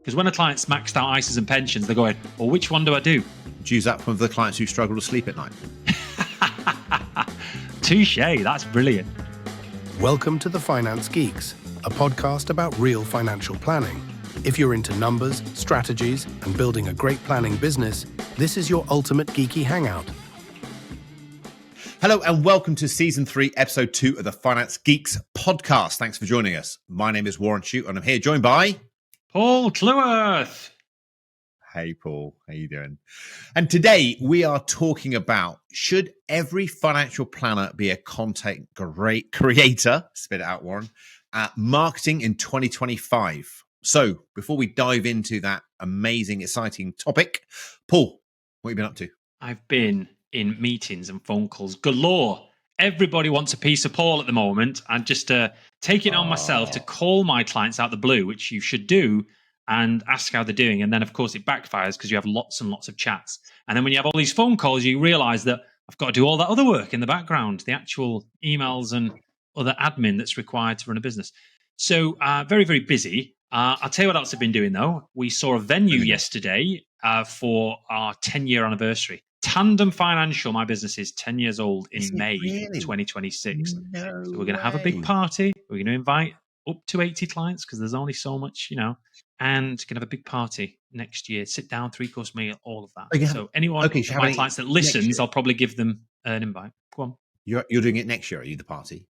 Because when a client's maxed out ISAs and pensions, they're going, well, which one do I do? Do you use that for the clients who struggle to sleep at night? Touche, that's brilliant. Welcome to The Finance Geeks, a podcast about real financial planning. If you're into numbers, strategies, and building a great planning business, this is your ultimate geeky hangout. Hello and welcome to Season 3, Episode 2 of the Finance Geeks podcast. Thanks for joining us. My name is Warren Shute and I'm here joined by... Paul Cleworth. Hey, Paul. How you doing? And today we are talking about, should every financial planner be a content creator? Spit it out, Warren. Marketing in 2025. So before we dive into that amazing, exciting topic, Paul, what have you been up to? I've been in meetings and phone calls galore. Everybody wants a piece of Paul at the moment. I'm just taking it on myself to call my clients out the blue, which you should do, and ask how they're doing. And then, of course, it backfires because you have lots and lots of chats. And then when you have all these phone calls, you realize that I've got to do all that other work in the background, the actual emails and other admin that's required to run a business. So very, very busy. I'll tell you what else I've been doing, though. We saw a venue yesterday for our 10-year anniversary. Tandem Financial, my business, is 10 years old in May 2026. No so we're going to have a big party. We're going to invite up to 80 clients because there's only so much, and going to have a big party next year. Sit down, 3-course meal, all of that. Okay. So anyone, my clients that listens, I'll probably give them an invite. Go on. You're doing it next year, are you, the party?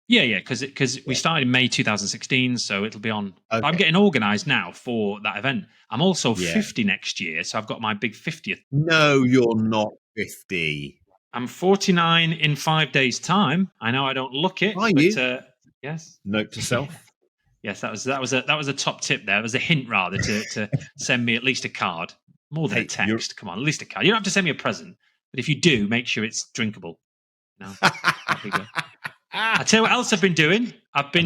Yeah, because we started in May 2016, so it'll be on. Okay. I'm getting organised now for that event. I'm also 50 next year, so I've got my big 50th. No, you're not 50. I'm 49 in 5 days' time. I know I don't look it. Are you? Yes. Note to self. Yes, that was a top tip there. It was a hint rather to send me at least a card, more than a text. Come on, at least a card. You don't have to send me a present, but if you do, make sure it's drinkable. No, that'd be good. I tell you what else I've been doing. I've been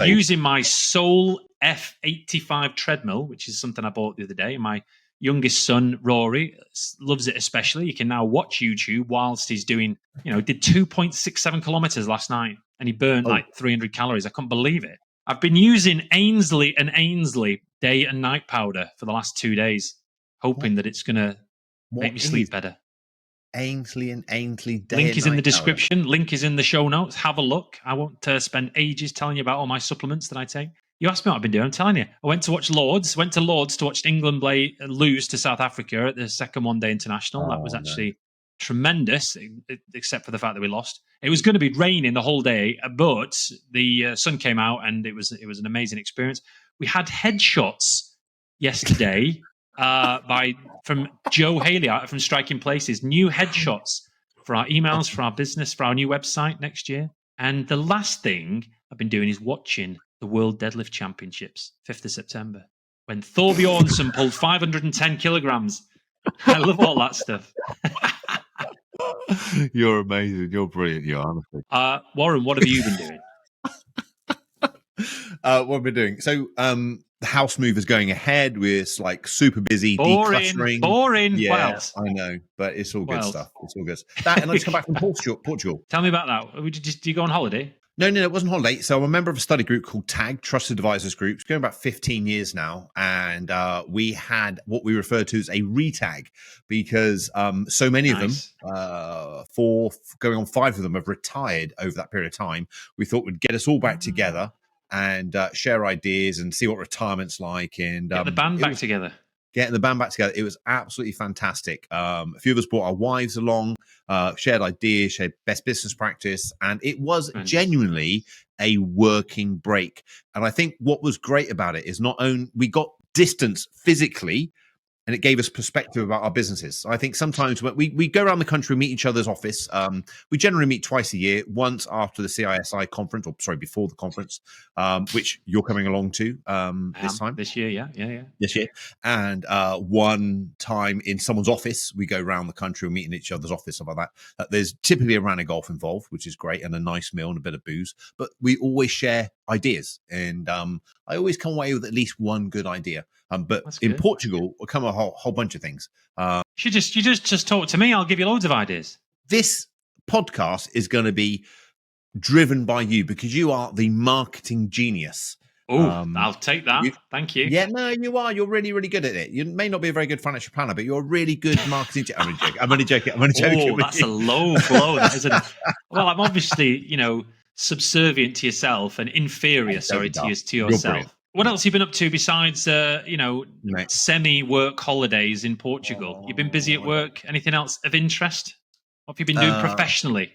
using my Soul F85 treadmill, which is something I bought the other day. My youngest son, Rory, loves it especially. You can now watch YouTube whilst he's doing, did 2.67 kilometers last night and he burned like 300 calories. I couldn't believe it. I've been using Ainsley and Ainsley day and night powder for the last 2 days, hoping that it's going to make me sleep better. Ainsley and Ainsley day Link is in the description. Link is in the show notes. Have a look. I won't spend ages telling you about all my supplements that I take. You asked me what I've been doing. I'm telling you. I went to watch Lords. Went to Lords to watch England lose to South Africa at the second one-day international. That was actually tremendous, except for the fact that we lost. It was going to be raining the whole day, but the sun came out and it was an amazing experience. We had headshots yesterday. From Joe Haley from Striking Places, new headshots for our emails, for our business, for our new website next year. And the last thing I've been doing is watching the World Deadlift Championships, 5th of September, when Thor Bjornsson pulled 510 kilograms. I love all that stuff. You're amazing. You're brilliant. You are, honestly. Warren, what have you been doing? What have we been doing? So, the house move is going ahead. We're like super busy decluttering. Boring. Yeah, what else? I know, but it's all good stuff. It's all good. That, and I just come back from Portugal. Tell me about that. Do you go on holiday? No, it wasn't holiday. So I'm a member of a study group called TAG, Trusted Advisors Group. It's going about 15 years now. And we had what we refer to as a retag because so many of them, 4, going on 5 of them have retired over that period of time. We thought we'd get us all back together and share ideas and see what retirement's like. And get the band back together. Getting the band back together. It was absolutely fantastic. A few of us brought our wives along, shared ideas, shared best business practice, and it was genuinely a working break. And I think what was great about it is not only we got distance physically, and it gave us perspective about our businesses. So I think sometimes when we go around the country, meet each other's office. We generally meet twice a year, once after the CISI conference, before the conference, which you're coming along to this time. This year, yeah. This year. And one time in someone's office, we go around the country, we meet in each other's office, stuff like that. There's typically a round of golf involved, which is great, and a nice meal and a bit of booze. But we always share ideas. And I always come away with at least one good idea. But in Portugal, will come a whole bunch of things. You just talk to me. I'll give you loads of ideas. This podcast is going to be driven by you because you are the marketing genius Oh, I'll take that. Thank you. Yeah, no, you are. You're really, really good at it. You may not be a very good financial planner, but you're a really good marketing. I'm only joking. I'm only joking. Oh, that's a low blow, that isn't it? Well, I'm obviously, subservient to yourself and inferior, sorry, to yourself. Brilliant. What else have you been up to besides, Mate. semi-work holidays in Portugal? You've been busy at work. Anything else of interest? What have you been doing professionally?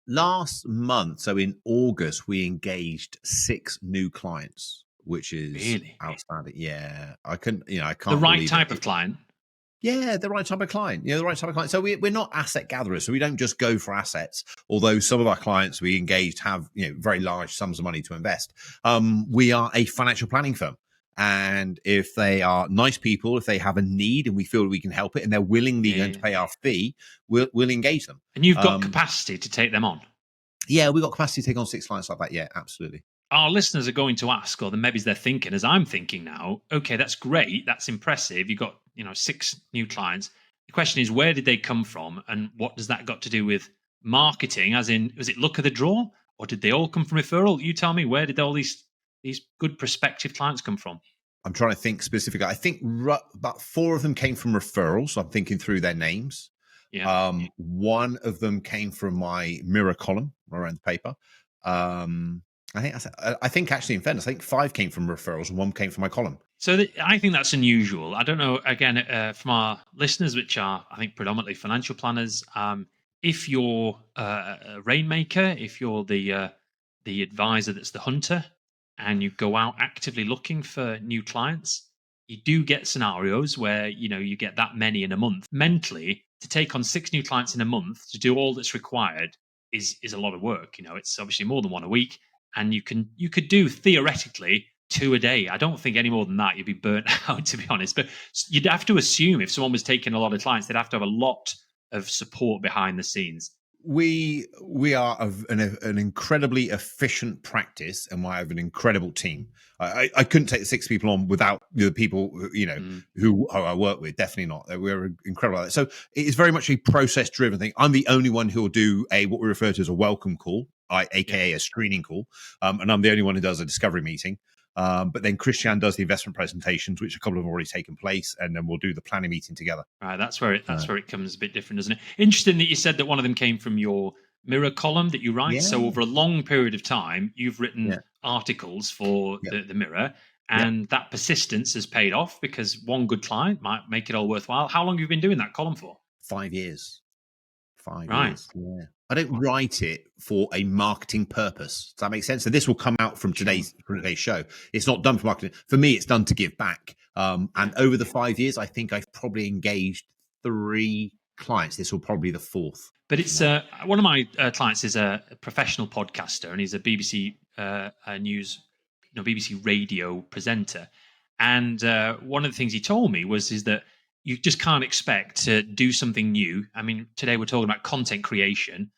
Last month, so in August, we engaged 6 new clients, which is Really outstanding. Yeah, I can't. The right type of client. Yeah, the right type of client. The right type of client. So we're not asset gatherers, so we don't just go for assets. Although some of our clients we engaged have very large sums of money to invest. We are a financial planning firm. And if they are nice people, if they have a need and we feel we can help it and they're willingly going to pay our fee, we'll engage them. And you've got capacity to take them on? Yeah, we've got capacity to take on 6 clients like that. Yeah, absolutely. Our listeners are going to ask, or maybe they're thinking, as I'm thinking now, okay, that's great. That's impressive. You've got, 6 new clients. The question is, where did they come from? And what does that got to do with marketing? As in, was it luck of the draw? Or did they all come from referral? You tell me, where did all these good prospective clients come from? I'm trying to think specifically. I think about 4 of them came from referrals. So I'm thinking through their names. Yeah. One of them came from my Mirror column around the paper. I think actually, in fairness, I think 5 came from referrals and 1 came from my column. So I think that's unusual. I don't know, again, from our listeners, which are, I think, predominantly financial planners, if you're a rainmaker, if you're the advisor that's the hunter, and you go out actively looking for new clients, you do get scenarios where, you get that many in a month. Mentally, to take on 6 new clients in a month, to do all that's required is a lot of work. It's obviously more than 1 a week. And you could do theoretically 2 a day. I don't think any more than that you'd be burnt out, to be honest. But you'd have to assume if someone was taking a lot of clients, they'd have to have a lot of support behind the scenes. We are an incredibly efficient practice, and we have an incredible team. I couldn't take the 6 people on without the people who I work with. Definitely not. We're incredible at it. So it is very much a process driven thing. I'm the only one who will do what we refer to as a welcome call, aka a screening call, and I'm the only one who does a discovery meeting. But then Christian does the investment presentations, which a couple have already taken place, and then we'll do the planning meeting together. Right, that's where it comes a bit different, isn't it? Interesting that you said that one of them came from your Mirror column that you write. Yeah. So over a long period of time, you've written articles for the Mirror, and that persistence has paid off because one good client might make it all worthwhile. How long have you been doing that column for? 5 years. 5 years. Yeah. I don't write it for a marketing purpose. Does that make sense? So this will come out from today's show. It's not done for marketing. For me, it's done to give back. And over the 5 years, I think I've probably engaged 3 clients. This will probably be the 4th. But it's one of my clients is a professional podcaster, and he's a BBC news, BBC radio presenter. And one of the things he told me is that you just can't expect to do something new. I mean, today we're talking about content creation.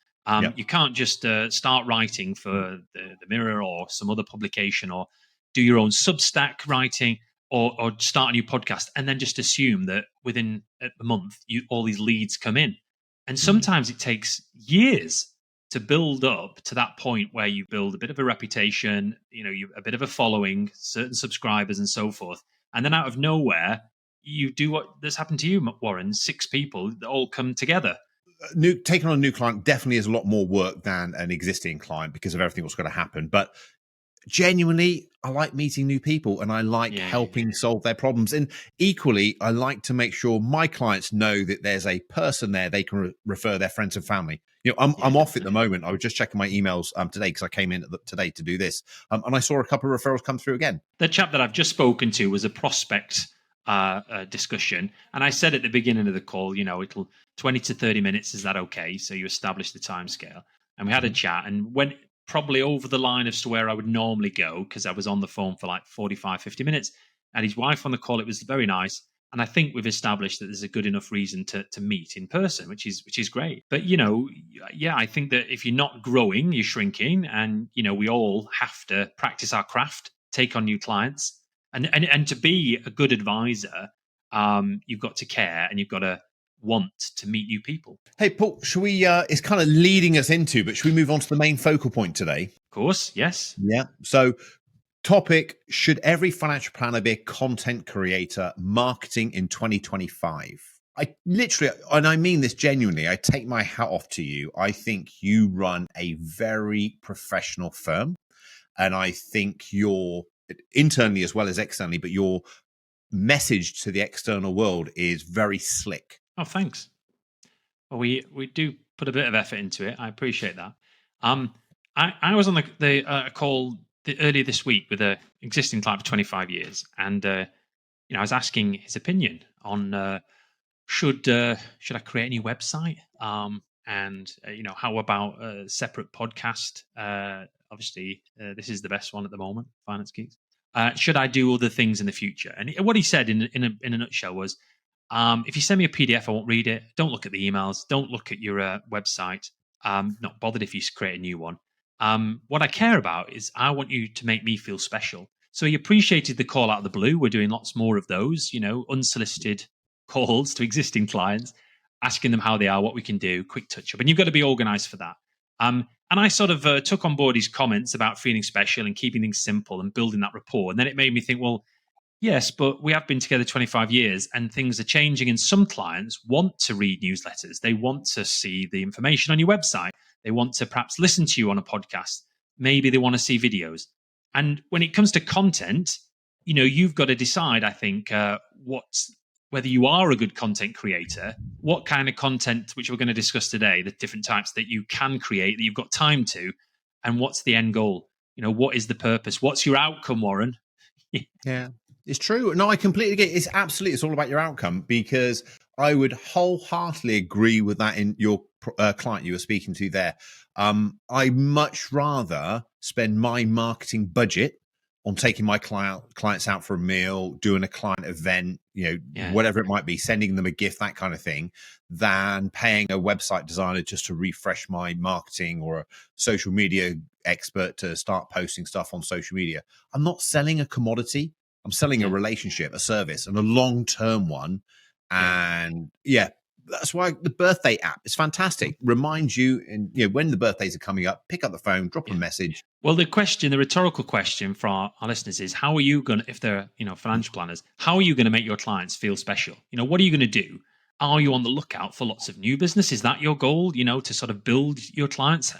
You can't just start writing for the Mirror or some other publication, or do your own Substack writing, or start a new podcast, and then just assume that within a month all these leads come in. And sometimes it takes years to build up to that point where you build a bit of a reputation, a bit of a following, certain subscribers and so forth. And then out of nowhere, you do what that's happened to you, Warren. 6 people that all come together. Taking on a new client definitely is a lot more work than an existing client because of everything that's going to happen. But genuinely, I like meeting new people and I like helping solve their problems. And equally, I like to make sure my clients know that there's a person there they can refer their friends and family. I'm off at the moment. I was just checking my emails today because I came in today to do this. And I saw a couple of referrals come through again. The chap that I've just spoken to was a prospect discussion. And I said at the beginning of the call, it'll 20 to 30 minutes. Is that okay? So you establish the time scale. And we had a chat and went probably over the line as to where I would normally go because I was on the phone for like 45, 50 minutes. And his wife on the call, it was very nice. And I think we've established that there's a good enough reason to meet in person, which is great. But, I think that if you're not growing, you're shrinking. And, we all have to practice our craft, take on new clients. And to be a good advisor, you've got to care and you've got to want to meet new people. Hey, Paul, should we, it's kind of leading us into, but should we move on to the main focal point today? Of course, yes. Yeah. So Topic: should every financial planner be a content creator? Marketing in 2025. I literally, and I mean this genuinely, I take my hat off to you. I think you run a very professional firm, and I think you're internally as well as externally, but your message to the external world is very slick. Oh, thanks. Well, we do put a bit of effort into it. I appreciate that. I was on the call earlier this week with an existing client for 25 years, and I was asking his opinion on should I create a new website, and how about a separate podcast? Obviously, this is the best one at the moment, Finance Geeks. Should I do other things in the future? And what he said in a nutshell was, if you send me a PDF, I won't read it. Don't look at the emails. Don't look at your website. Not bothered if you create a new one. What I care about is I want you to make me feel special. So he appreciated the call out of the blue. We're doing lots more of those, unsolicited calls to existing clients, asking them how they are, what we can do, quick touch up. And you've got to be organized for that. And I sort of took on board his comments about feeling special and keeping things simple and building that rapport. And then it made me think, well, yes, but we have been together 25 years and things are changing. And some clients want to read newsletters. They want to see the information on your website. They want to perhaps listen to you on a podcast. Maybe they want to see videos. And when it comes to content, you've got to decide, I think, whether you are a good content creator, what kind of content, which we're going to discuss today, the different types that you can create, that you've got time to, and what's the end goal? What is the purpose? What's your outcome, Warren? Yeah, it's true. No, I completely get it. It's all about your outcome, because I would wholeheartedly agree with that in your client you were speaking to there. I much rather spend my marketing budget on taking my clients out for a meal, doing a client event, whatever it might be, sending them a gift, that kind of thing, than paying a website designer just to refresh my marketing, or a social media expert to start posting stuff on social media. I'm not selling a commodity. I'm selling a relationship, a service, and a long-term one. And that's why the birthday app is fantastic. Reminds you, and when the birthdays are coming up, pick up the phone, drop a message. Well, the rhetorical question for our listeners is, how are you going to, if they're financial planners, how are you going to make your clients feel special? What are you going to do? Are you on the lookout for lots of new business? Is that your goal? To sort of build your clients.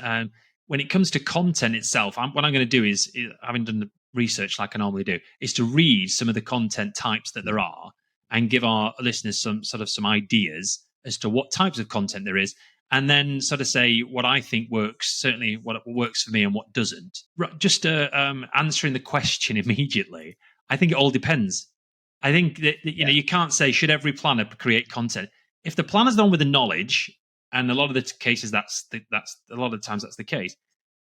When it comes to content itself, what I'm going to do is, having done the research like I normally do, is to read some of the content types that there are and give our listeners some ideas as to what types of content there is, and then sort of say what I think works, certainly what works for me and what doesn't. Just answering the question immediately, I think it all depends. I think that you can't say, should every planner create content? If the planner's done with the knowledge, and a lot of the cases that's a lot of times that's the case,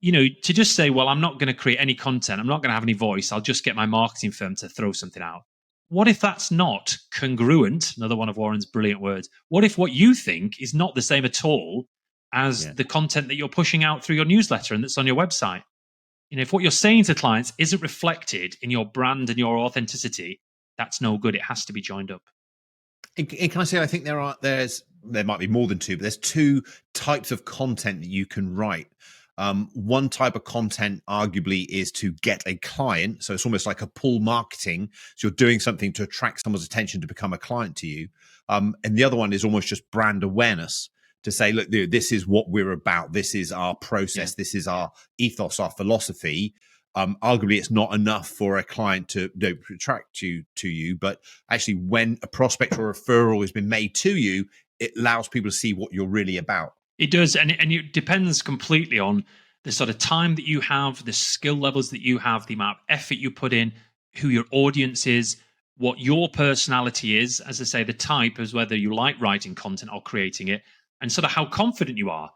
to just say, well, I'm not going to create any content, I'm not going to have any voice, I'll just get my marketing firm to throw something out. What if that's not congruent? Another one of Warren's brilliant words. What if what you think is not the same at all as the content that you're pushing out through your newsletter and that's on your website? If what you're saying to clients isn't reflected in your brand and your authenticity, that's no good. It has to be joined up. And can I say, I think there might be more than two, but there's two types of content that you can write. One type of content arguably is to get a client. So it's almost like a pull marketing. So you're doing something to attract someone's attention to become a client to you. And the other one is almost just brand awareness, to say, look, this is what we're about. This is our process. This is our ethos, our philosophy. Arguably, it's not enough for a client to attract you to you, but actually when a prospect or referral has been made to you, it allows people to see what you're really about. It does, and it depends completely on the sort of time that you have, the skill levels that you have, the amount of effort you put in, who your audience is, what your personality is, as I say, the type is whether you like writing content or creating it, and sort of how confident you are,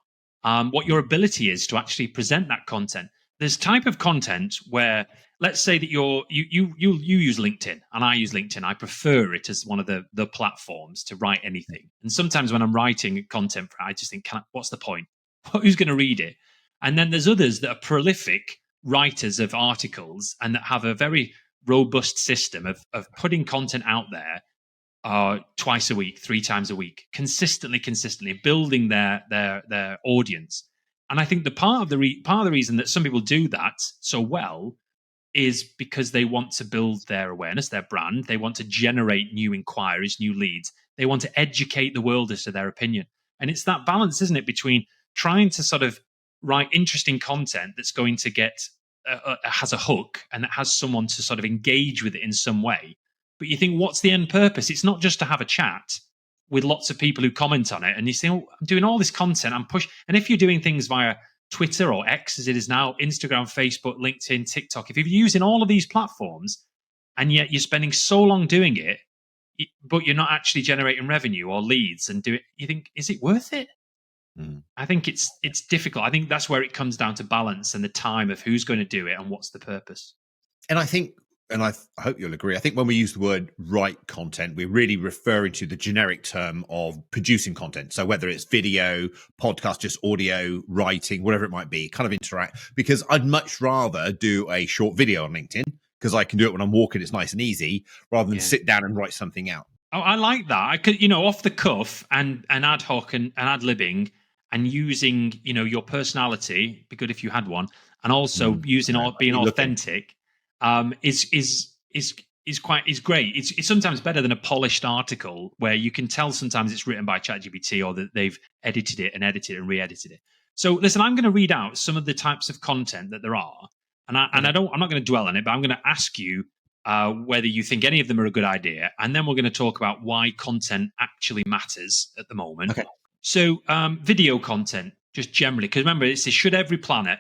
what your ability is to actually present that content. There's type of content where, let's say that you use LinkedIn and I use LinkedIn. I prefer it as one of the platforms to write anything. And sometimes when I'm writing content for it, I just think, what's the point? Who's going to read it? And then there's others that are prolific writers of articles and that have a very robust system of putting content out there twice a week, 3 times a week, consistently building their audience. And I think the part of the reason that some people do that so well is because they want to build their awareness, their brand. They want to generate new inquiries, new leads. They want to educate the world as to their opinion. And it's that balance, isn't it, between trying to sort of write interesting content that's going to get has a hook and that has someone to sort of engage with it in some way. But you think, what's the end purpose? It's not just to have a chat with lots of people who comment on it. And you say, oh, I'm doing all this content, I'm pushing. And if you're doing things via Twitter or X as it is now, Instagram, Facebook, LinkedIn, TikTok, if you're using all of these platforms and yet you're spending so long doing it, but you're not actually generating revenue or leads and do it, you think, is it worth it? I think it's difficult. I think that's where it comes down to balance and the time of who's going to do it and what's the purpose. And I think, and I hope you'll agree, I think when we use the word write content, we're really referring to the generic term of producing content. So whether it's video, podcast, just audio, writing, whatever it might be, kind of interact. Because I'd much rather do a short video on LinkedIn because I can do it when I'm walking. It's nice and easy rather than sit down and write something out. Oh, I like that. I could, off the cuff and ad hoc and ad-libbing and using, your personality, be good if you had one, and also using being authentic. Is great. It's sometimes better than a polished article where you can tell sometimes it's written by ChatGPT or that they've edited it and re-edited it. So listen, I'm going to read out some of the types of content that there are, and I'm not going to dwell on it, but I'm going to ask you whether you think any of them are a good idea, and then we're going to talk about why content actually matters at the moment. Okay. So video content. Just generally, because remember, it says, should every planner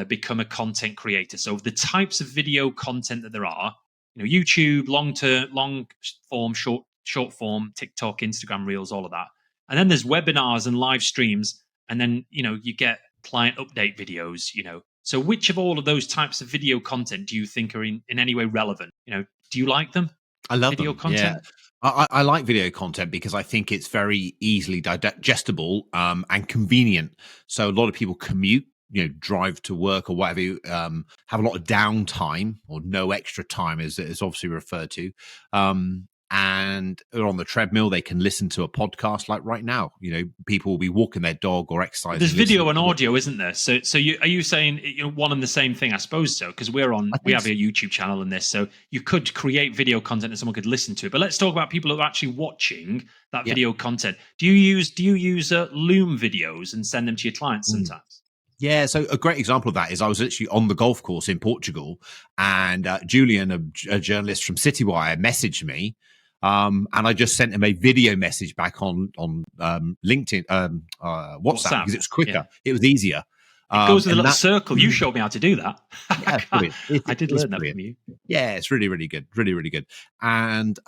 become a content creator? So the types of video content that there are, YouTube, long form, short form, TikTok, Instagram Reels, all of that. And then there's webinars and live streams. And then, you get client update videos, So which of all of those types of video content do you think are in any way relevant? Do you like them? I love video them. content. Yeah. I like video content because I think it's very easily digestible and convenient. So a lot of people commute, drive to work or whatever, have a lot of downtime or no extra time, as it's obviously referred to. And are on the treadmill, they can listen to a podcast like right now. People will be walking their dog or exercising. There's video and audio, isn't there? So are you saying one and the same thing? I suppose so, because we have a YouTube channel in this, so you could create video content and someone could listen to it. But let's talk about people who are actually watching that video content. Do you use Loom videos and send them to your clients sometimes? Yeah, so a great example of that is I was actually on the golf course in Portugal, and Julian, a journalist from Citywire, messaged me. And I just sent him a video message back on LinkedIn, WhatsApp, because it was quicker. Yeah. It was easier. It goes with a little circle. You showed me how to do that. Yeah, I did learn that from you. Yeah, it's really, really good. Really, really good. And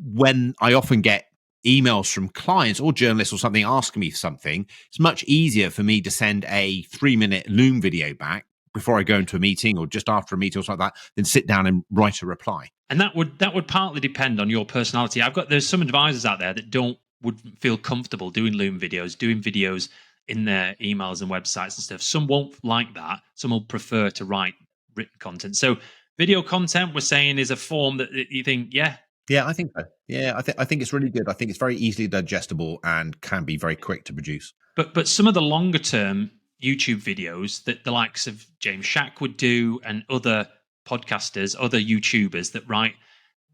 when I often get emails from clients or journalists or something asking me for something, it's much easier for me to send a 3-minute Loom video back before I go into a meeting or just after a meeting or something like that, then sit down and write a reply. And that would partly depend on your personality. There's some advisors out there that would feel comfortable doing Loom videos, doing videos in their emails and websites and stuff. Some won't like that. Some will prefer to write written content. So video content, we're saying, is a form that you think, yeah, I think so. Yeah, I think it's really good. I think it's very easily digestible and can be very quick to produce. But some of the longer term YouTube videos that the likes of James Shack would do and other podcasters, other YouTubers that write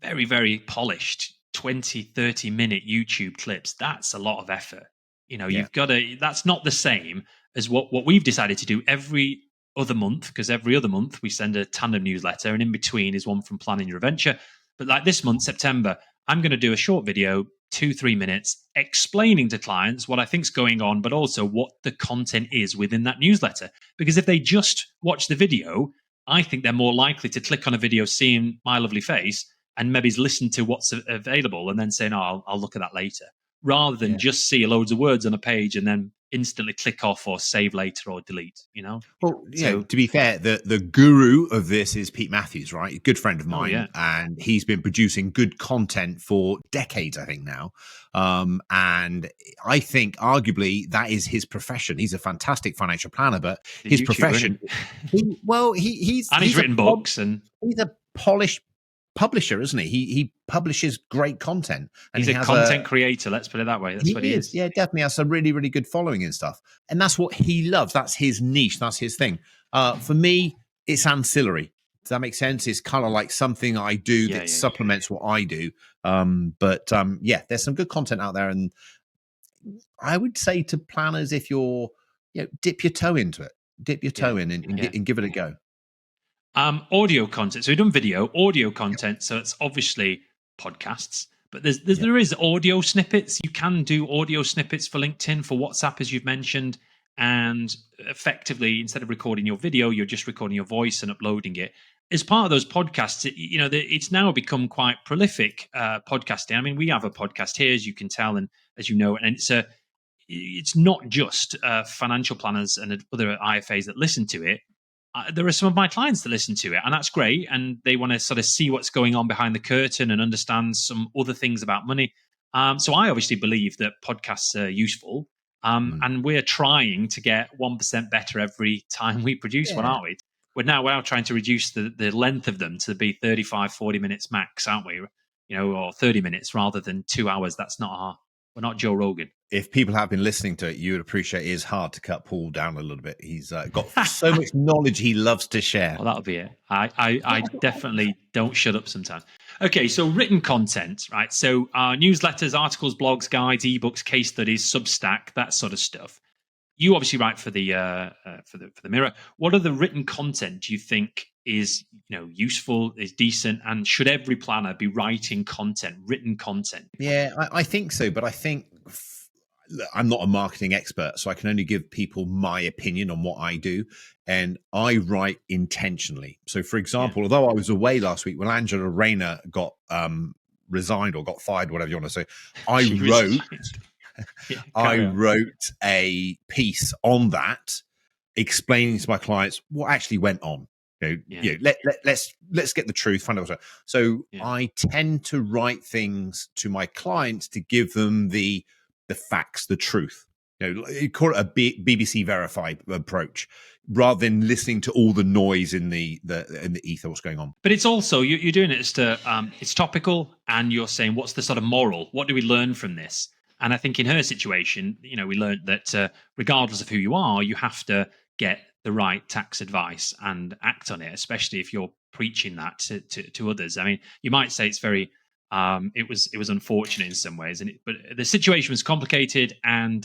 very, very polished 20, 30-minute YouTube clips, that's a lot of effort. You've got to, that's not the same as what we've decided to do every other month, because every other month we send a tandem newsletter, and in between is one from Planning Your Adventure. But like this month, September, I'm going to do a short video, 2-3 minutes, explaining to clients what I think's going on, but also what the content is within that newsletter. Because if they just watch the video, I think they're more likely to click on a video, seeing my lovely face, and maybe listen to what's available and then say, no, I'll look at that later, rather than just see loads of words on a page and then instantly click off or save later or delete, Well, to be fair, the guru of this is Pete Matthews, right? A good friend of mine. And he's been producing good content for decades, I think now. And I think arguably that is his profession. He's a fantastic financial planner, but his profession, he's written books, and he's a polished publisher, isn't he? He publishes great content, and he's a content creator. Let's put it that way. That's what he is. Yeah, definitely has a really, really good following and stuff. And that's what he loves. That's his niche. That's his thing. For me, it's ancillary. Does that make sense? It's kind of like something I do that supplements what I do. Yeah, there's some good content out there, and I would say to planners, if you're, dip your toe into it, dip your toe in and give it a go. Audio content. So we've done video, audio content. So it's obviously podcasts, but there is audio snippets. You can do audio snippets for LinkedIn, for WhatsApp, as you've mentioned. And effectively, instead of recording your video, you're just recording your voice and uploading it. As part of those podcasts, it's now become quite prolific podcasting. I mean, we have a podcast here, as you can tell, and as you know, and it's not just financial planners and other IFAs that listen to it. There are some of my clients that listen to it, and that's great. And they want to sort of see what's going on behind the curtain and understand some other things about money. So I obviously believe that podcasts are useful. And we're trying to get 1% better every time we produce one, aren't we? We're now trying to reduce the length of them to be 35, 40 minutes max, aren't we? Or 30 minutes rather than 2 hours. We're not Joe Rogan. If people have been listening to it, you would appreciate it is hard to cut Paul down a little bit. He's got so much knowledge he loves to share. Well, that'll be it. I definitely don't shut up sometimes. Okay, so written content, right? So newsletters, articles, blogs, guides, ebooks, case studies, Substack, that sort of stuff. You obviously write for the Mirror. What other written content do you think is useful, is decent, and should every planner be writing content, written content? Yeah, I think so, but I think I'm not a marketing expert, so I can only give people my opinion on what I do, and I write intentionally. So, for example, although I was away last week when Angela Rayner got resigned or got fired, whatever you want to say, I wrote a piece on that, explaining to my clients what actually went on. Let's get the truth, find out. So I tend to write things to my clients to give them the facts, the truth. You call it a BBC verified approach, rather than listening to all the noise in the ether, what's going on. But it's also you're doing it as to it's topical, and you're saying what's the sort of moral? What do we learn from this? And I think in her situation, we learned that regardless of who you are, you have to get the right tax advice and act on it, especially if you're preaching that to others. I mean, you might say it's very it was unfortunate in some ways, but the situation was complicated. And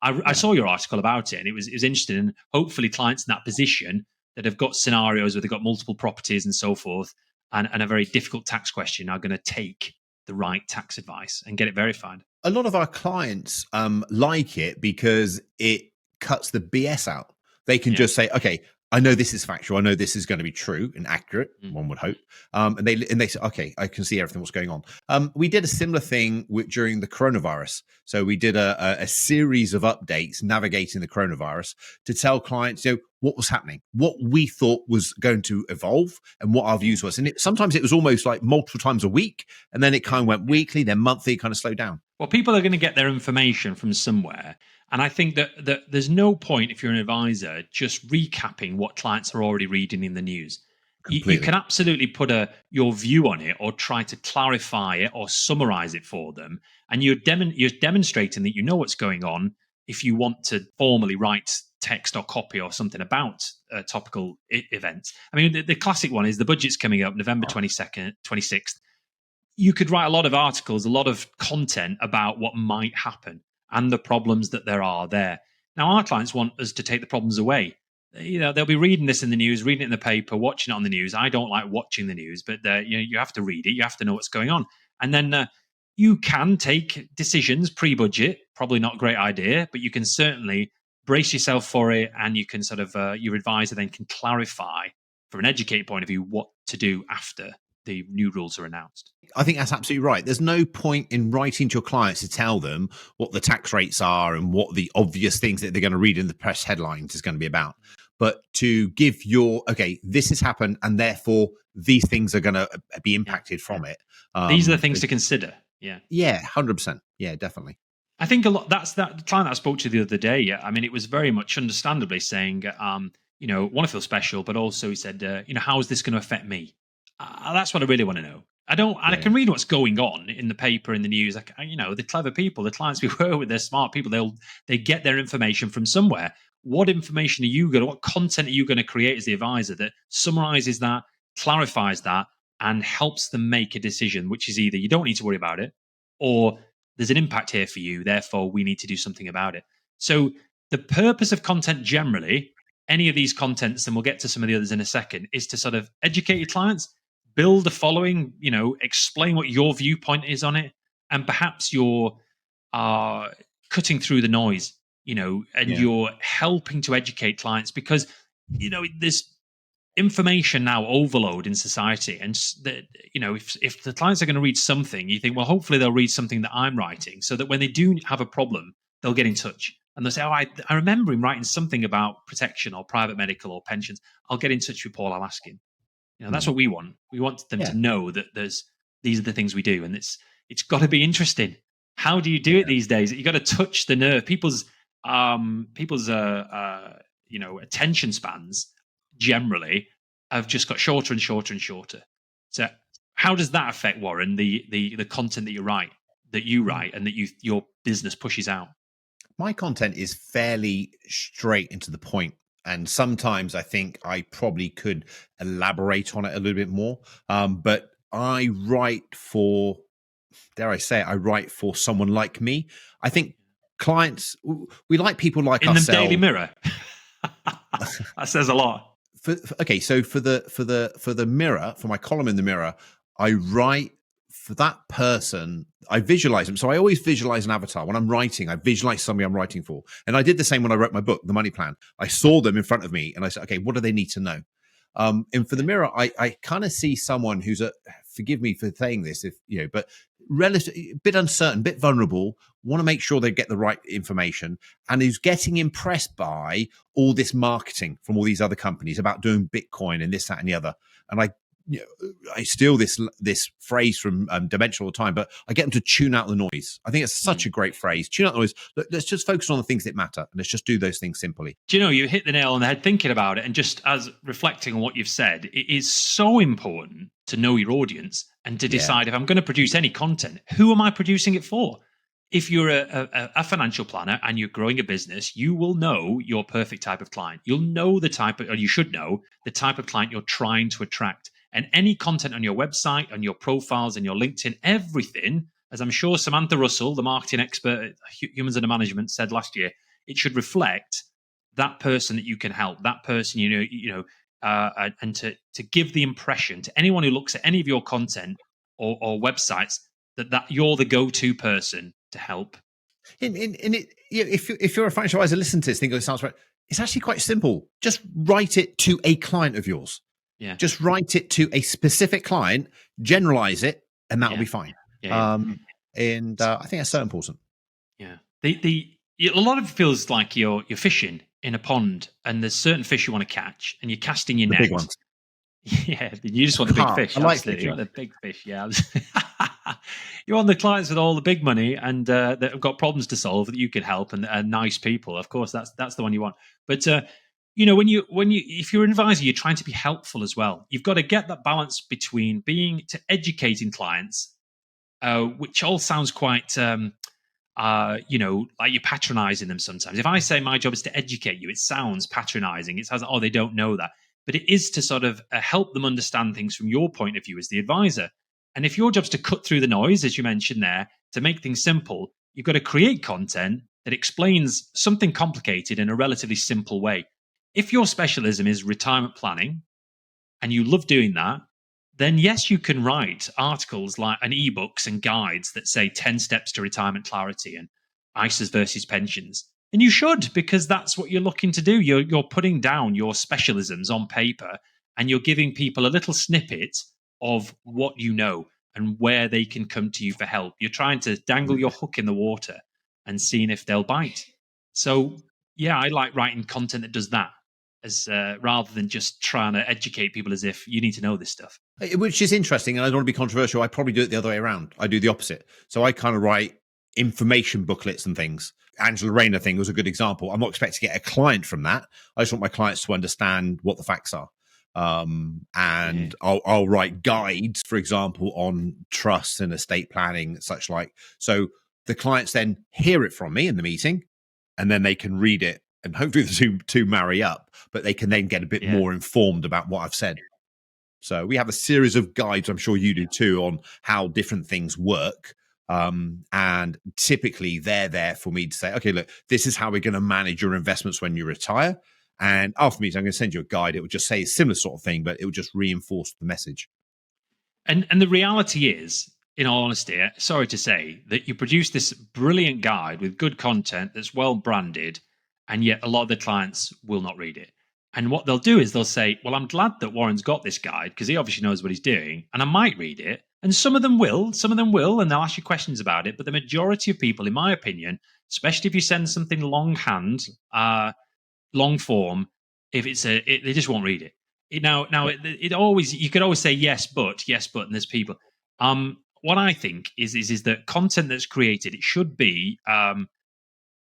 I saw your article about it, and it was interesting. And hopefully, clients in that position that have got scenarios where they've got multiple properties and so forth, and a very difficult tax question, are going to take the right tax advice and get it verified. A lot of our clients like it because it cuts the BS out. They can just say, okay, I know this is factual. I know this is going to be true and accurate, one would hope. And they say, okay, I can see everything what's going on. We did a similar thing during the coronavirus. So we did a series of updates navigating the coronavirus to tell clients, what was happening, what we thought was going to evolve, and what our views was. And sometimes it was almost like multiple times a week, and then it kind of went weekly, then monthly, kind of slowed down. Well, people are going to get their information from somewhere. And I think that there's no point, if you're an advisor, just recapping what clients are already reading in the news. You can absolutely put your view on it, or try to clarify it or summarize it for them. And you're demonstrating that you know what's going on if you want to formally write text or copy or something about topical events. I mean, the classic one is the budget's coming up November 22nd, 26th. You could write a lot of articles, a lot of content about what might happen and the problems that there are there. Now, our clients want us to take the problems away. They'll be reading this in the news, reading it in the paper, watching it on the news. I don't like watching the news, but you have to read it. You have to know what's going on. And then you can take decisions pre-budget. Probably not a great idea, but you can certainly brace yourself for it, and you can sort of, your advisor then can clarify from an educated point of view what to do after the new rules are announced. I think that's absolutely right. There's no point in writing to your clients to tell them what the tax rates are and what the obvious things that they're going to read in the press headlines is going to be about. But to give this has happened, and therefore these things are going to be impacted from it. These are the things to consider. Yeah. Yeah, 100%. Yeah, definitely. I think a lot. That's that client that I spoke to the other day. Yeah, I mean, it was very much understandably saying, want to feel special, but also he said, how is this going to affect me? That's what I really want to know. I can read what's going on in the paper, in the news. The clever people, the clients we work with, they're smart people. They get their information from somewhere. What information what content are you going to create as the advisor that summarizes that, clarifies that and helps them make a decision, which is either you don't need to worry about it, or there's an impact here for you, therefore we need to do something about it. So the purpose of content generally, any of these contents, and we'll get to some of the others in a second, is to sort of educate your clients, build a following, explain what your viewpoint is on it, and perhaps you're cutting through the noise, and you're helping to educate clients because, there's information now overload in society. And if the clients are going to read something, you think, well, hopefully they'll read something that I'm writing so that when they do have a problem, they'll get in touch. And they'll say, I remember him writing something about protection or private medical or pensions. I'll get in touch with Paul. I'll ask him. That's what we want. We want them to know that these are the things we do. And it's got to be interesting. How do you do it these days? You got to touch the nerve. People's attention spans generally have just got shorter and shorter and shorter. So how does that affect, Warren, the content that you write and that your business pushes out? My content is fairly straight and to the point. And sometimes I think I probably could elaborate on it a little bit more. But I write for, dare I say it, I write for someone like me. I think clients, we like people like ourselves. In the Daily Mirror. That says a lot. So for the Mirror, for my column in the Mirror, I write for that person. I visualize them. So I always visualize an avatar. When I'm writing, I visualize somebody I'm writing for. And I did the same when I wrote my book, The Money Plan. I saw them in front of me and I said, okay, what do they need to know? And for the Mirror, I kind of see someone who's forgive me for saying this, but a bit uncertain, a bit vulnerable, want to make sure they get the right information, and who's getting impressed by all this marketing from all these other companies about doing Bitcoin and this, that, and the other. And I steal this phrase from Dimension all the time, but I get them to tune out the noise. I think it's such a great phrase. Tune out the noise. Let's just focus on the things that matter, and let's just do those things simply. Do you hit the nail on the head thinking about it, and just as reflecting on what you've said, it is so important to know your audience and to decide if I'm going to produce any content, who am I producing it for? If you're a financial planner and you're growing a business, you will know your perfect type of client. You'll know you should know the type of client you're trying to attract. And any content on your website, on your profiles, and your LinkedIn, everything, as I'm sure Samantha Russell, the marketing expert at Humans Under Management, said last year, it should reflect that person that you can help, that person and to give the impression to anyone who looks at any of your content or websites that you're the go-to person to help. If you're a financial advisor, listen to this, think it sounds right. It's actually quite simple. Just write it to a client of yours. Yeah. Just write it to a specific client, generalize it, and that'll be fine. I think that's so important. Yeah. A lot of it feels like you're fishing in a pond, and there's certain fish you want to catch, and you're casting your net. Big ones. Yeah, you just want the big fish. I like absolutely. You want the big fish. Yeah. You want the clients with all the big money and that have got problems to solve that you can help, and nice people. Of course, that's the one you want. But if you're an advisor, you're trying to be helpful as well. You've got to get that balance between educating clients, which all sounds quite, like you're patronizing them sometimes. If I say my job is to educate you, it sounds patronizing. It sounds like, they don't know that. But it is to sort of help them understand things from your point of view as the advisor. And if your job's to cut through the noise, as you mentioned there, to make things simple, you've got to create content that explains something complicated in a relatively simple way. If your specialism is retirement planning and you love doing that, then yes, you can write articles and ebooks and guides that say 10 steps to retirement clarity and ISAs versus pensions. And you should, because that's what you're looking to do. You're putting down your specialisms on paper, and you're giving people a little snippet of what you know and where they can come to you for help. You're trying to dangle your hook in the water and seeing if they'll bite. So yeah, I like writing content that does that, as rather than just trying to educate people as if you need to know this stuff. Which is interesting, and I don't want to be controversial. I probably do it the other way around. I do the opposite. So I kind of write information booklets and things. Angela Rayner thing was a good example. I'm not expecting to get a client from that. I just want my clients to understand what the facts are. I'll write guides, for example, on trusts and estate planning, such like. So the clients then hear it from me in the meeting, and then they can read it, and hopefully the two marry up, but they can then get a bit more informed about what I've said. So we have a series of guides, I'm sure you do too, on how different things work. And typically they're there for me to say, okay, look, this is how we're going to manage your investments when you retire. And after me, I'm going to send you a guide. It will just say a similar sort of thing, but it will just reinforce the message. And the reality is, in all honesty, sorry to say, that you produce this brilliant guide with good content that's well branded, and yet a lot of the clients will not read it. And what they'll do is they'll say, well, I'm glad that Warren's got this guide because he obviously knows what he's doing, and I might read it. And some of them will, and they'll ask you questions about it. But the majority of people, in my opinion, especially if you send something longhand, long form, if it's they just won't read it. It always, you could always say yes, but, and there's people. What I think is that content that's created, it should be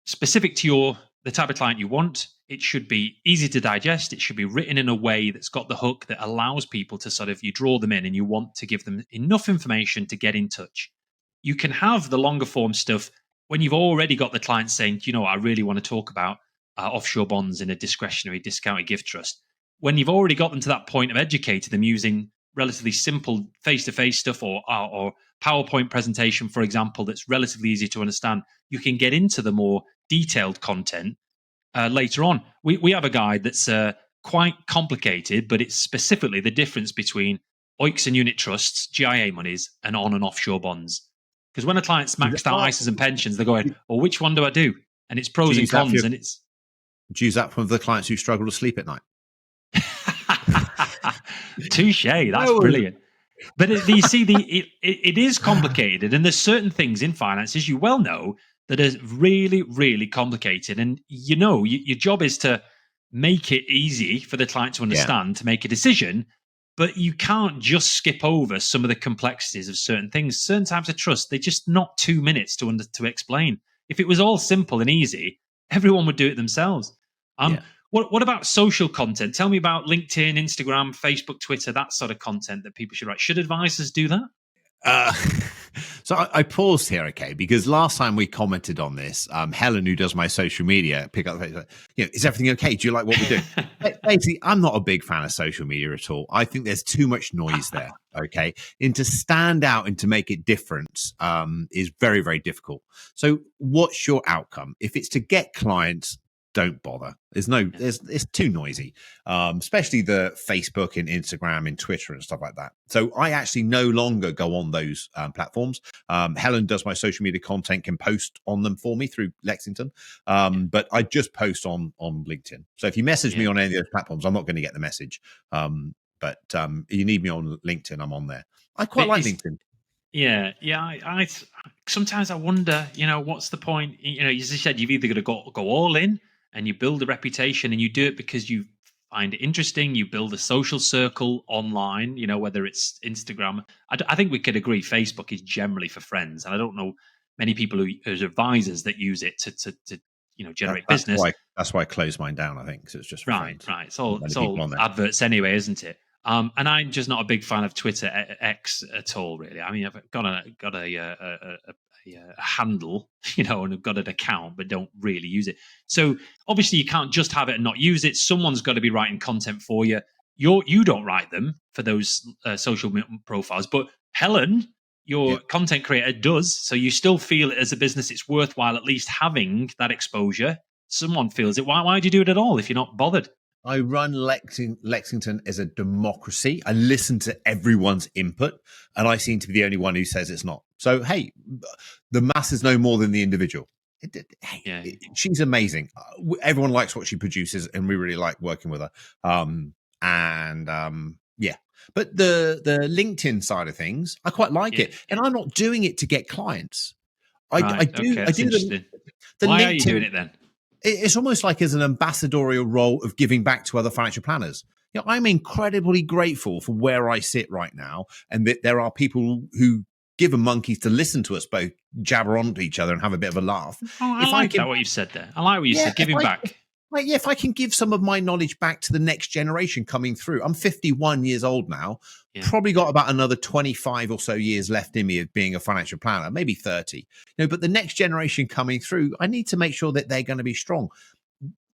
specific to the type of client you want. It should be easy to digest. It should be written in a way that's got the hook that allows people to sort of, you draw them in and you want to give them enough information to get in touch. You can have the longer form stuff when you've already got the client saying, you know, I really want to talk about offshore bonds in a discretionary discounted gift trust. When you've already got them to that point of educating them using relatively simple face-to-face stuff or PowerPoint presentation, for example, that's relatively easy to understand, you can get into the more detailed content later on. We have a guide that's quite complicated, but it's specifically the difference between OICs and unit trusts, GIA monies, and on and offshore bonds. Because when a client's maxed out ISAs and pensions, they're going, well, which one do I do? And it's pros and cons. Do you use that from the clients who struggle to sleep at night? Touche, that's brilliant. But you see, it is complicated, and there's certain things in finance, as you well know, that is really, really complicated. And you know, your job is to make it easy for the client to understand, to make a decision. But you can't just skip over some of the complexities of certain things. Certain types of trust, they're just not 2 minutes to explain. If it was all simple and easy, everyone would do it themselves. What about social content? Tell me about LinkedIn, Instagram, Facebook, Twitter, that sort of content that people should write. Should advisors do that? So I paused here, okay, because last time we commented on this, Helen, who does my social media, pick up the Facebook, is everything okay? Do you like what we do? Basically, I'm not a big fan of social media at all. I think there's too much noise there, okay? And to stand out and to make it different is very, very difficult. So what's your outcome? If it's to get clients, don't bother. It's too noisy, especially the Facebook and Instagram and Twitter and stuff like that. So I actually no longer go on those platforms. Helen does my social media content, can post on them for me through Lexington. But I just post on LinkedIn. So if you message me on any of those platforms, I'm not going to get the message. But you need me on LinkedIn, I'm on there. I quite like LinkedIn. Yeah. I sometimes I wonder, what's the point? As you said, you've either got to go all in, and you build a reputation, and you do it because you find it interesting. You build a social circle online, whether it's Instagram. I think we could agree Facebook is generally for friends. And I don't know many people who as advisors that use it to generate business. That's why I closed mine down, I think, because it's just for friends. Right. It's all adverts anyway, isn't it? And I'm just not a big fan of Twitter X at all, really. I mean, I've got a handle, and I've got an account, but don't really use it. So obviously you can't just have it and not use it. Someone's got to be writing content for you. You don't write them for those social profiles, but Helen, your content creator, does. So you still feel it as a business, it's worthwhile at least having that exposure. Someone feels it. Why do you do it at all if you're not bothered? I run Lexington as a democracy. I listen to everyone's input, and I seem to be the only one who says it's not. So, hey, the masses know more than the individual. She's amazing. Everyone likes what she produces, and we really like working with her. But the LinkedIn side of things, I quite like it, and I'm not doing it to get clients. I do the Why LinkedIn, are you doing it then? It's almost like as an ambassadorial role of giving back to other financial planners. I'm incredibly grateful for where I sit right now, and that there are people who give a monkeys to listen to us both jabber on to each other and have a bit of a laugh. I like what you've said there. I like what you said, giving back. If I can give some of my knowledge back to the next generation coming through. I'm 51 years old now, probably got about another 25 or so years left in me of being a financial planner, maybe 30. But the next generation coming through, I need to make sure that they're going to be strong.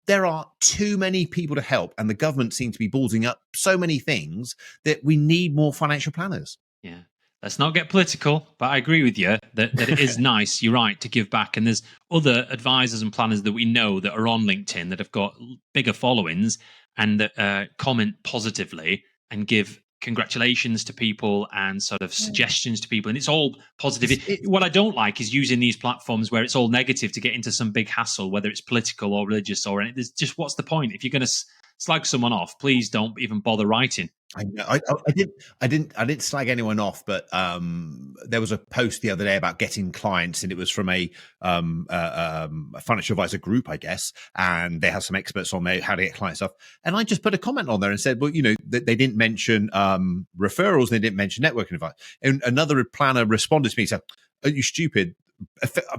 there are too many people to help, and the government seems to be ballsing up so many things that we need more financial planners. Yeah. Let's not get political, but I agree with you that it is nice, you're right, to give back. And there's other advisors and planners that we know that are on LinkedIn that have got bigger followings and that comment positively and give congratulations to people and sort of suggestions to people. And it's all positive. What I don't like is using these platforms where it's all negative to get into some big hassle, whether it's political or religious or anything. There's just, what's the point? If you're going to slag someone off, please don't even bother writing. I know. I didn't slag anyone off, but there was a post the other day about getting clients, and it was from a financial advisor group, I guess, and they have some experts on there how to get clients off. And I just put a comment on there and said, well, they didn't mention referrals, they didn't mention networking advice. And another planner responded to me and said, "Are you stupid?"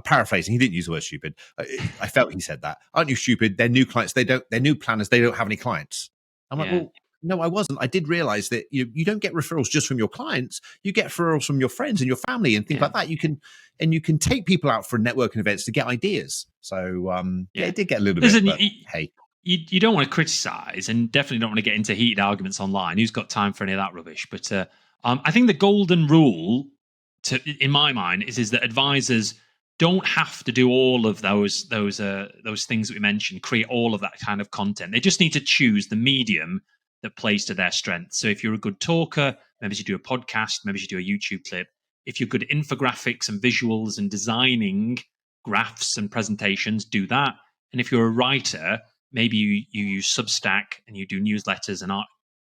Paraphrasing, he didn't use the word stupid. I felt he said that. "Aren't you stupid? They're new clients. They're new planners. They don't have any clients." I'm like, well, no, I wasn't. I did realize that you don't get referrals just from your clients. You get referrals from your friends and your family and things like that. You can take people out for networking events to get ideas. So it did get a little bit. But, hey, you don't want to criticize, and definitely don't want to get into heated arguments online. Who's got time for any of that rubbish? But I think the golden rule, in my mind, is that advisors don't have to do all of those things that we mentioned, create all of that kind of content. They just need to choose the medium that plays to their strengths. So if you're a good talker, maybe you do a podcast, maybe you do a YouTube clip. If you're good at infographics and visuals and designing graphs and presentations, do that. And if you're a writer, maybe you use Substack and you do newsletters and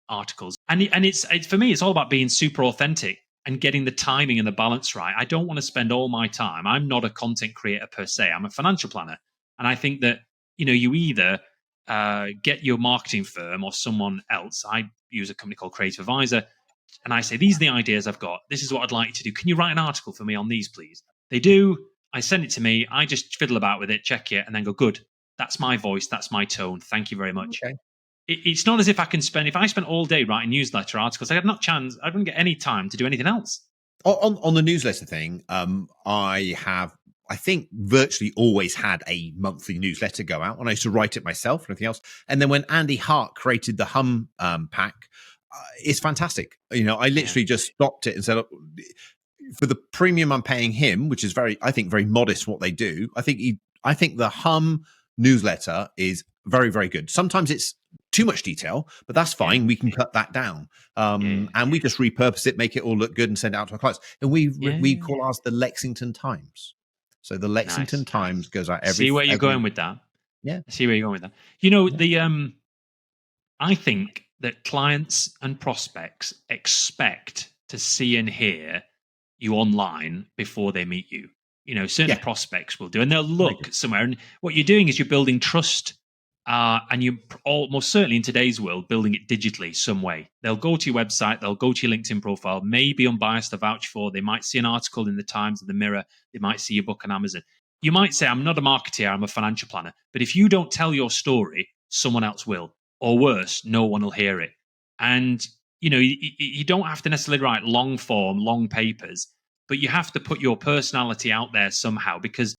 articles. And it's for me, it's all about being super authentic and getting the timing and the balance right. I don't want to spend all my time. I'm not a content creator per se. I'm a financial planner. And I think that, you either get your marketing firm or someone else. I use a company called Creative Advisor, and I say, these are the ideas I've got. This is what I'd like you to do. Can you write an article for me on these, please? They do. I send it to me. I just fiddle about with it, check it, and then go, good. That's my voice. That's my tone. Thank you very much. Okay. It's not as if if I spent all day writing newsletter articles, I wouldn't get any time to do anything else. On the newsletter thing, I think virtually always had a monthly newsletter go out, and I used to write it myself and everything else. And then when Andy Hart created the Hum pack, it's fantastic. I literally just stopped it and said, for the premium I'm paying him, which is very modest what they do. I think the Hum newsletter is very, very good. Sometimes it's too much detail, but that's fine. We can cut that down. And we just repurpose it, make it all look good, and send it out to our clients. And we call ours the Lexington Times. So the Lexington Times goes out every. See where you're going with that. Yeah. See where you're going with that. I think that clients and prospects expect to see and hear you online before they meet you. Certain prospects will do, and they'll look somewhere. And what you're doing is you're building trust, and you almost certainly in today's world building it digitally some way. They'll go to your website, they'll go to your LinkedIn profile, maybe unbiased to vouch for. They might see an article in the Times or the Mirror. They might see your book on Amazon. You might say, I'm not a marketeer, I'm a financial planner. But if you don't tell your story, someone else will. Or worse, no one will hear it. And, you don't have to necessarily write long form, long papers, but you have to put your personality out there somehow, because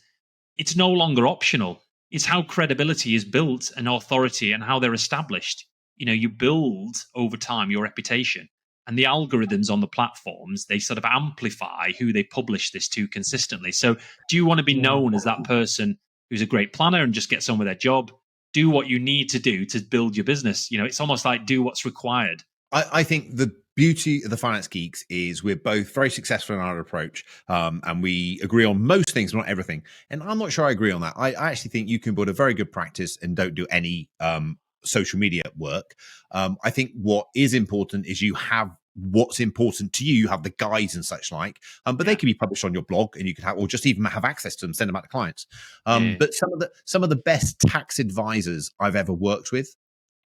it's no longer optional. It's how credibility is built and authority and how they're established. You build over time your reputation, and the algorithms on the platforms, they sort of amplify who they publish this to consistently. So do you want to be known as that person who's a great planner and just gets on with their job? Do what you need to do to build your business. It's almost like do what's required. I think the beauty of the Finance Geeks is we're both very successful in our approach, and we agree on most things, not everything. And I'm not sure I agree on that. I actually think you can build a very good practice and don't do any social media work. I think what is important is you have what's important to you. You have the guides and such like, but they can be published on your blog, and you could have, or just even have access to them, send them out to clients. But some of the best tax advisors I've ever worked with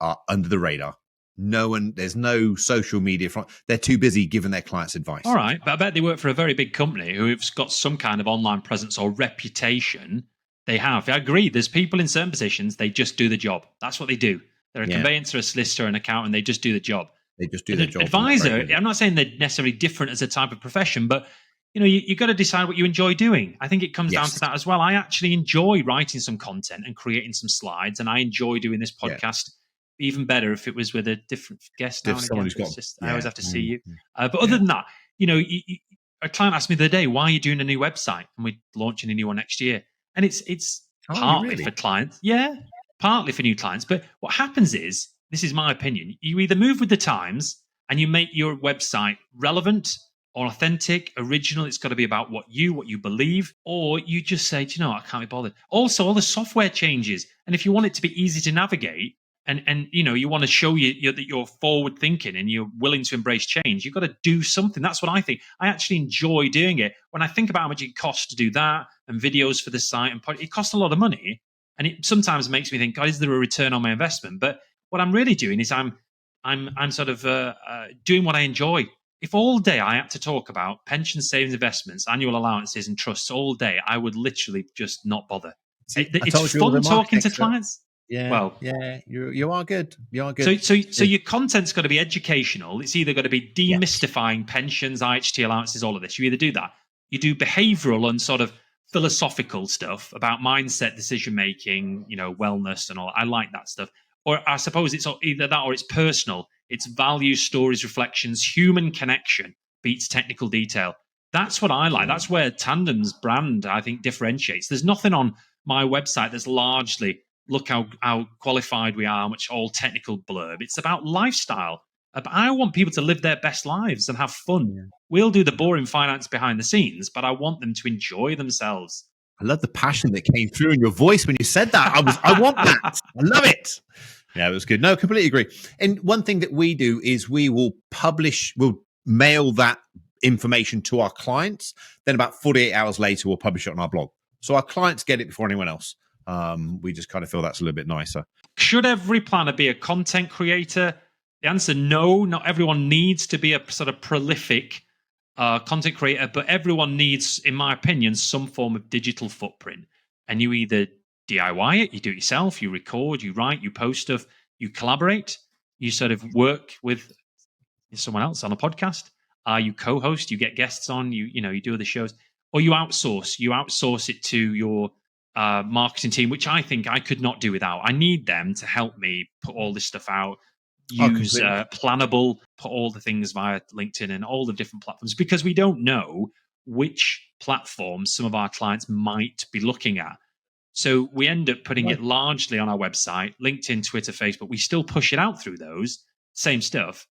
are under the radar. There's no social media front. They're too busy giving their clients advice. All right, but I bet they work for a very big company who've got some kind of online presence or reputation. They have. I agree. There's people in certain positions, they just do the job. That's what they do. They're a conveyancer, a solicitor, an accountant. They just do the job. They just do their job. Advisor, I'm not saying they're necessarily different as a type of profession, but you got to decide what you enjoy doing. I think it comes down Yes. to that as well. I actually enjoy writing some content and creating some slides, and I enjoy doing this Yeah. podcast. Even better if it was with a different guest now and Someone again. who's got, I always have to see you. Mm. But other than that, a client asked me the other day, why are you doing a new website? And we're launching a new one next year. And it's partly really? for clients. Yeah, partly for new clients. But what happens is, this is my opinion, you either move with the times and you make your website relevant or authentic, original. It's got to be about what you believe, or you just say, do you know what, I can't be bothered. Also, all the software changes. And if you want it to be easy to navigate, and you want to show that you're forward thinking and you're willing to embrace change, you've got to do something. That's what I think. I actually enjoy doing it. When I think about how much it costs to do that and videos for the site, and it costs a lot of money, and it sometimes makes me think, God, is there a return on my investment? But what I'm really doing is I'm sort of doing what I enjoy. If all day I had to talk about pension savings, investments, annual allowances, and trusts all day, I would literally just not bother. It's fun talking to clients. Yeah. Well, yeah, you are good. You are good. So your content's got to be educational. It's either got to be demystifying pensions, IHT allowances, all of this. You either do that, you do behavioural and sort of philosophical stuff about mindset, decision making, wellness, and all. I like that stuff. Or I suppose it's either that or it's personal. It's values, stories, reflections, human connection beats technical detail. That's what I like. That's where Tandem's brand, I think, differentiates. There's nothing on my website that's largely, look how qualified we are, much all technical blurb. It's about lifestyle. I want people to live their best lives and have fun. Yeah. We'll do the boring finance behind the scenes, but I want them to enjoy themselves. I love the passion that came through in your voice when you said that. I want that. I love it. Yeah, it was good. No, completely agree. And one thing that we do is we'll mail that information to our clients. Then about 48 hours later, we'll publish it on our blog. So our clients get it before anyone else. We just kind of feel that's a little bit nicer. Should every planner be a content creator? The answer, no. Not everyone needs to be a sort of prolific content creator, but everyone needs, in my opinion, some form of digital footprint. And you either DIY it, you do it yourself, you record, you write, you post stuff, you collaborate, you sort of work with someone else on a podcast, you co-host, you get guests on, you do other shows, or you outsource it to your marketing team, which I think I could not do without. I need them to help me put all this stuff out, use Plannable, put all the things via LinkedIn and all the different platforms, because we don't know which platforms some of our clients might be looking at. So we end up putting it largely on our website, LinkedIn, Twitter, Facebook. We still push it out through those, same stuff.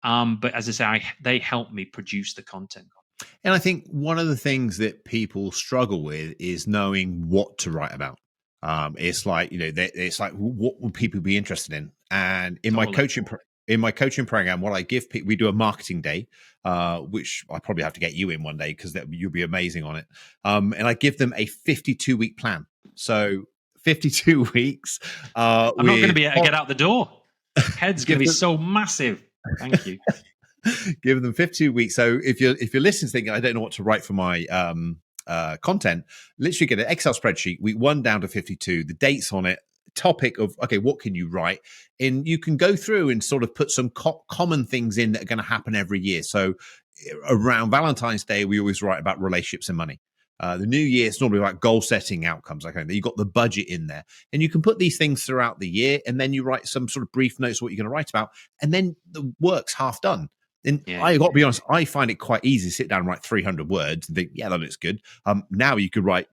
But as I say, they help me produce the content. And I think one of the things that people struggle with is knowing what to write about. It's like, it's like, what would people be interested in? And in my coaching program, what I give people, we do a marketing day, which I probably have to get you in one day because you'll be amazing on it. And I give them a 52-week plan. So 52 weeks. I'm not going to be able to get out the door. Head's going to be so massive. Thank you. Give them 52 weeks. So if you're listening thinking, I don't know what to write for my content, literally get an Excel spreadsheet, week 1 down to 52, the dates on it, topic of, okay, what can you write? And you can go through and sort of put some common things in that are going to happen every year. So around Valentine's Day, we always write about relationships and money. The new year, it's normally like goal setting outcomes. Okay, you've got the budget in there, and you can put these things throughout the year, and then you write some sort of brief notes of what you're going to write about, and then the work's half done. And I got to be honest, I find it quite easy to sit down and write 300 words and think, yeah, that looks good. Now you could write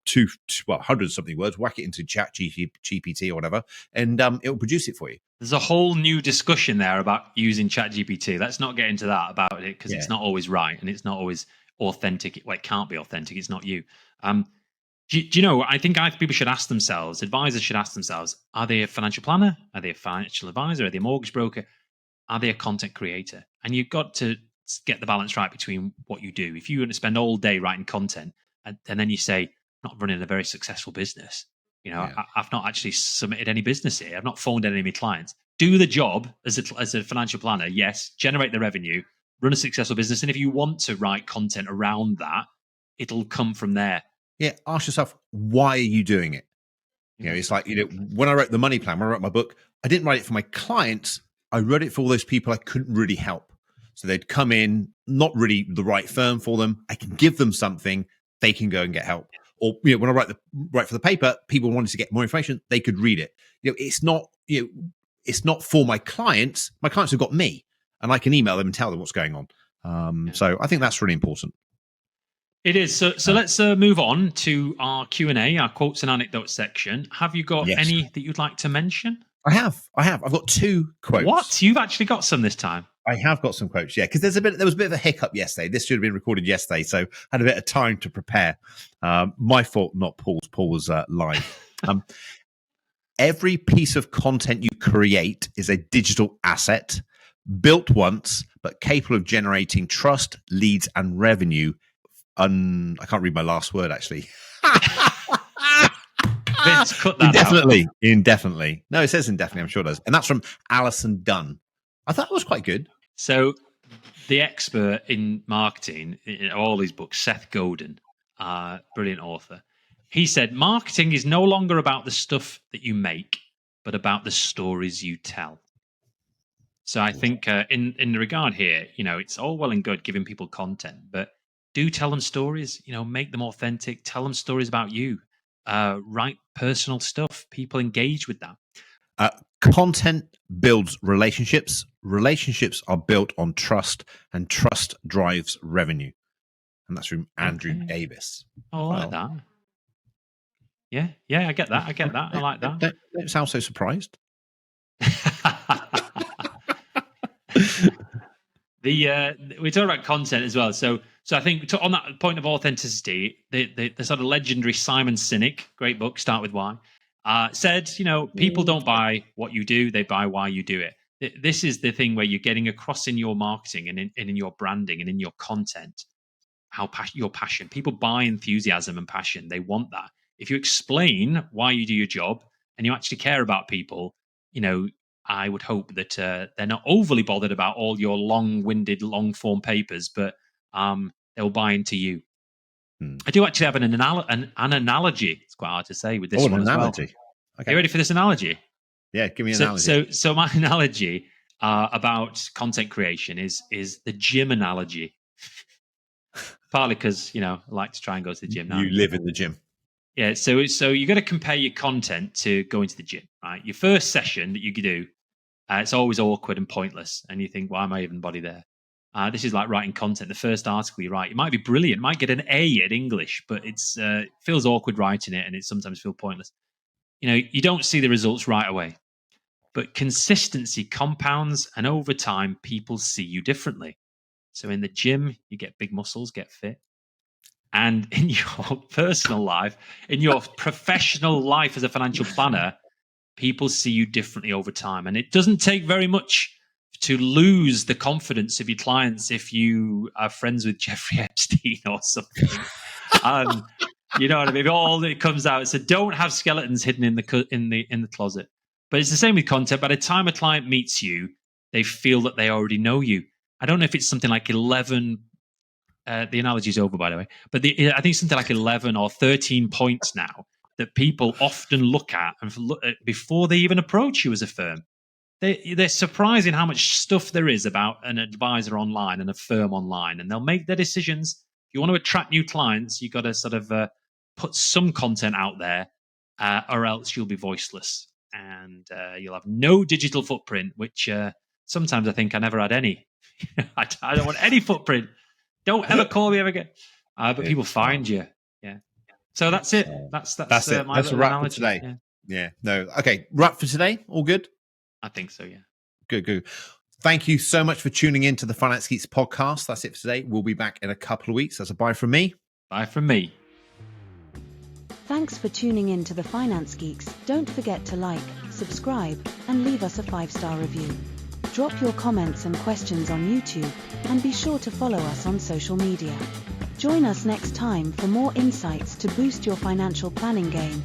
100 something words, whack it into ChatGPT or whatever, and it'll produce it for you. There's a whole new discussion there about using ChatGPT. Let's not get into that about it because it's not always right and it's not always authentic. Well, it can't be authentic. It's not you. Do you know, I think people should ask themselves, advisors should ask themselves, are they a financial planner? Are they a financial advisor? Are they a mortgage broker? Are they a content creator? And you've got to get the balance right between what you do. If you're going to spend all day writing content and then you say, I'm not running a very successful business, I've not actually submitted any business here. I've not phoned any of my clients. Do the job as a financial planner. Yes, generate the revenue, run a successful business. And if you want to write content around that, it'll come from there. Yeah. Ask yourself, why are you doing it? It's like, when I wrote the money plan, when I wrote my book, I didn't write it for my clients. I wrote it for all those people I couldn't really help. So they'd come in, not really the right firm for them. I can give them something, they can go and get help. Or when I write for the paper, people wanted to get more information, they could read it. It's not for my clients. My clients have got me, and I can email them and tell them what's going on. So I think that's really important. It is. So let's move on to our Q&A, our quotes and anecdotes section. Have you got any that you'd like to mention? I have. I've got 2 quotes. What? You've actually got some this time? I have got some quotes, because there was a bit of a hiccup yesterday. This should have been recorded yesterday, so I had a bit of time to prepare. My fault, not Paul's. Paul was live. Every piece of content you create is a digital asset, built once, but capable of generating trust, leads, and revenue. I can't read my last word, actually. Vince, cut that Indefinitely. No, it says indefinitely. I'm sure it does. And that's from Alison Dunn. I thought it was quite good. So the expert in marketing in all these books, Seth Godin, brilliant author, he said, marketing is no longer about the stuff that you make, but about the stories you tell. So I think in the regard here, it's all well and good giving people content, but do tell them stories, make them authentic, tell them stories about you. Write personal stuff. People engage with that. Content builds relationships. Relationships are built on trust, and trust drives revenue. And that's from Andrew Davis. Oh, I like that. Yeah, I get that. I like that. Don't sound so surprised. We talk about content as well. So I think on that point of authenticity, the sort of legendary Simon Sinek, great book, Start With Why, said, people don't buy what you do, they buy why you do it. This is the thing where you're getting across in your marketing and in your branding and in your content, your passion. People buy enthusiasm and passion. They want that. If you explain why you do your job and you actually care about people, I would hope that they're not overly bothered about all your long-winded, long-form papers, but they'll buy into you. I do actually have an analogy. It's quite hard to say with this one as well. Okay. Are you ready for this analogy? Yeah, give me an analogy. So my analogy about content creation is the gym analogy. Partly because, I like to try and go to the gym now. You live in the gym. Yeah, so you got to compare your content to going to the gym, right? Your first session that you do, it's always awkward and pointless, and you think, why am I even body there? This is like writing content. The first article you write, it might be brilliant, might get an A at English, but it feels awkward writing it, and it sometimes feels pointless. You don't see the results right away, but consistency compounds, and over time, people see you differently. So in the gym, you get big muscles, get fit. And in your personal life, in your professional life as a financial planner, people see you differently over time. And it doesn't take very much to lose the confidence of your clients if you are friends with Jeffrey Epstein or something. You know what I mean? All that comes out. So don't have skeletons hidden in the closet. But it's the same with content. By the time a client meets you, they feel that they already know you. I don't know if it's something like 11. The analogy's over, by the way. But I think something like 11 or 13 points now that people often look at before they even approach you as a firm. They're surprised in how much stuff there is about an advisor online and a firm online, and they'll make their decisions. If you want to attract new clients, you've got to sort of put some content out there, or else you'll be voiceless and you'll have no digital footprint, which sometimes I think I never had any. I don't want any footprint. Don't ever call me ever again. But people find you. Yeah. So that's it. That's it. That's a wrap for today. Yeah. No. Okay. Wrap for today. All good. I think so. Yeah. Good. Thank you so much for tuning in to the Finance Geeks podcast. That's it for today. We'll be back in a couple of weeks. That's a bye from me. Bye from me. Thanks for tuning in to the Finance Geeks. Don't forget to like, subscribe, and leave us a 5-star review. Drop your comments and questions on YouTube, and be sure to follow us on social media. Join us next time for more insights to boost your financial planning game.